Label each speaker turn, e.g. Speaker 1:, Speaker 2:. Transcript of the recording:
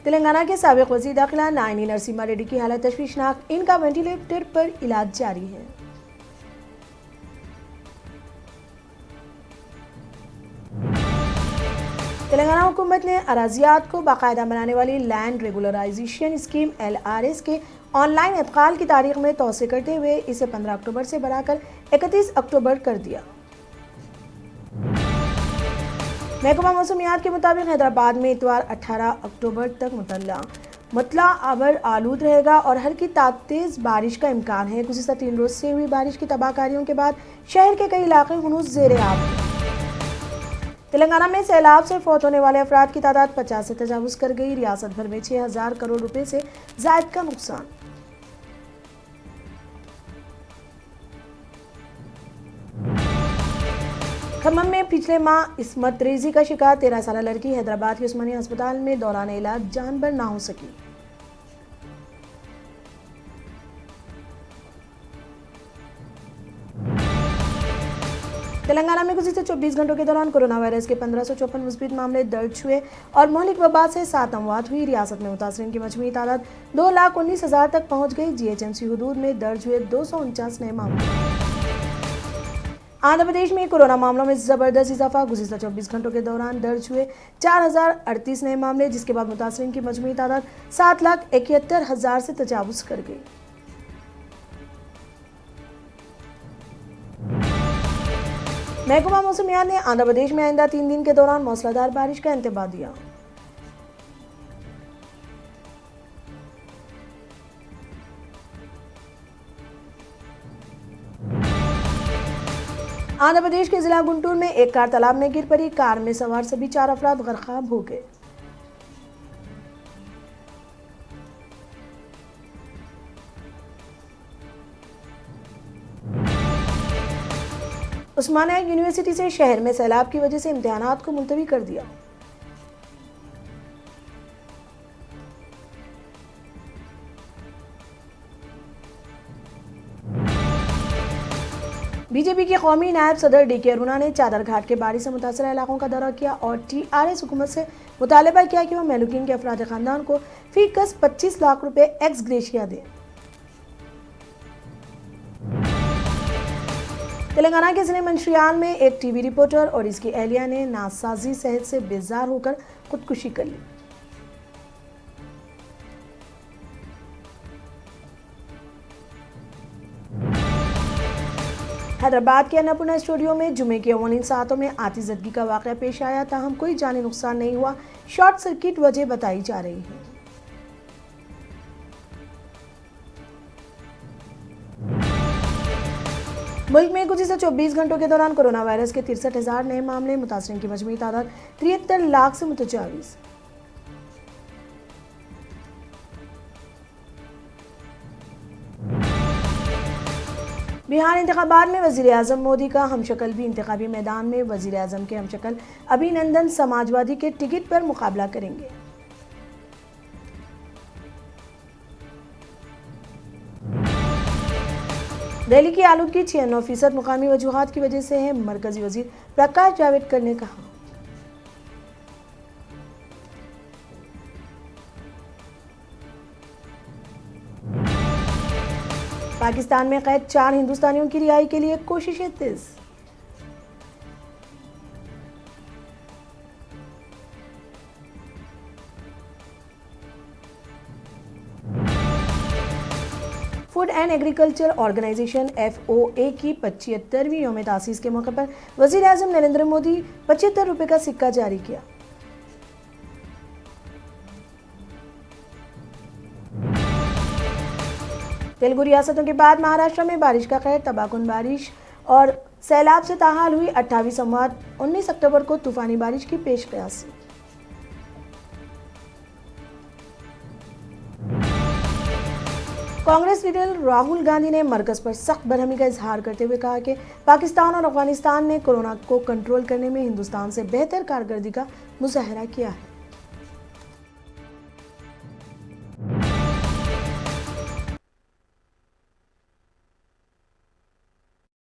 Speaker 1: तेलंगाना के साबिक वज़ीर दाखिला नायनी नरसिम्हा रेड्डी की हालत तशवीशनाक, इनका वेंटिलेटर पर इलाज जारी है। तेलंगाना हुकूमत ने अराजियात को बाकायदा बनाने वाली लैंड रेगुलराइजेशन स्कीम LRS के ऑनलाइन इत्काल की तारीख में तोसे करते हुए इसे 15 अक्टूबर से बढ़ाकर 31 अक्टूबर कर दिया। महकमा मौसमियात के मुताबिक हैदराबाद में इतवार 18 अक्टूबर तक मुतला अबर आलूद रहेगा और हल्की तेज बारिश का इम्कान है। गुज़िश्ता 3 रोज से हुई बारिश की तबाहकारियों के बाद शहर के कई इलाके हुनूस ज़ेर आब हैं। तेलंगाना में सैलाब से फौत होने वाले अफराद की तादाद 50 से तजावुज़ कर गई। रियासत भर में 6000 करोड़ रुपए से ज़ायद का नुकसान। खम्मम में पिछले माह इस्मत रेजी का शिकार 13 साल लड़की हैदराबाद के उस्मानिया अस्पताल में दौरान इलाज जान बर ना हो सकी। तेलंगाना में गुज़िश्ता 24 घंटों के दौरान कोरोना वायरस के 1554 मुस्बित मामले दर्ज हुए और मौलिक वबा से 7 अमवात हुई। रियासत में मुतासरीन की मजमूई तादाद 2,19,000 तक पहुँच गई। GHMC हुदूद में दर्ज हुए 249 नए मामले। आंध्र प्रदेश में कोरोना मामलों में जबरदस्त इजाफा। गुज़िश्ता 24 घंटों के दौरान दर्ज हुए 4,038 नए मामले, जिसके बाद मुतासरीन की मजमूई तादाद 7,71,000 से तजावुज़ कर गई। महकमा मौसमियात ने आंध्र प्रदेश में आइंदा 3 दिन के दौरान मूसलाधार बारिश का इंतबाह दिया। आंध्र प्रदेश के जिला गुंटूर में एक कार तालाब में गिर पड़ी। कार में सवार सभी 4 अफराद गर्काब हो गए। उस्मानिया यूनिवर्सिटी से शहर में सैलाब की वजह से इम्तिहानात को मुलतवी कर दिया। बीजेपी के कौमी नायब सदर DK अरुणा ने चादर घाट के बारिश से मुतासर इलाकों का दौरा किया और TRS हुकूमत से मुतालबा किया कि वह महलूकीन के अफराद खानदान को फी कस 25 लाख रुपए एक्स ग्रेशिया दे। तेलंगाना के जिले मंशियाल में एक TV रिपोर्टर और इसकी अहलिया ने नासाजी सेहत से बेजार होकर खुदकुशी कर ली। हैदराबाद के अन्नपूर्णा स्टूडियो में जुमे के अव्वलिन सातों में आतिशबाजी का वाक़या पेश आया, ताहम कोई जानी नुकसान नहीं हुआ। शॉर्ट सर्किट वजह बताई जा रही है। मुल्क में गुज़िश्ता 24 घंटों के दौरान कोरोना वायरस के 63,000 नए मामले, मुतासरीन की मजमूई तादाद 73 लाख से मुतजाविज़। बिहार इंतखाबात में वज़ीर आज़म मोदी का हमशक्ल भी इंतखाबी मैदान में। वज़ीर आज़म के हमशक्ल अभिनंदन समाजवादी के टिकट पर मुकाबला करेंगे। दिल्ली की आलूदगी 96% मुकामी वजूहात की वजह से है, मरकजी वज़ीर प्रकाश जावड़ेकर ने कहा। पाकिस्तान में कैद 4 हिंदुस्तानियों की रिहाई के लिए कोशिशें तेज। Food and agriculture organisation FOA की 75वीं यौम तासीस के मौके पर वज़ीर आज़म नरेंद्र मोदी 75 रुपए का सिक्का जारी किया। तेलुगु रियासतों के बाद महाराष्ट्र में बारिश का कहर, तबाहकुन बारिश और सैलाब से ताहाल हुई 28 अमवात। 19 अक्टूबर को तूफानी बारिश की पेशकयासी। कांग्रेस लीडर राहुल गांधी ने मरकज पर सख्त बरहमी का इजहार करते हुए कहा कि पाकिस्तान और अफगानिस्तान ने कोरोना को कंट्रोल करने में हिंदुस्तान से बेहतर कारकर्दगी का मुजाहरा किया है।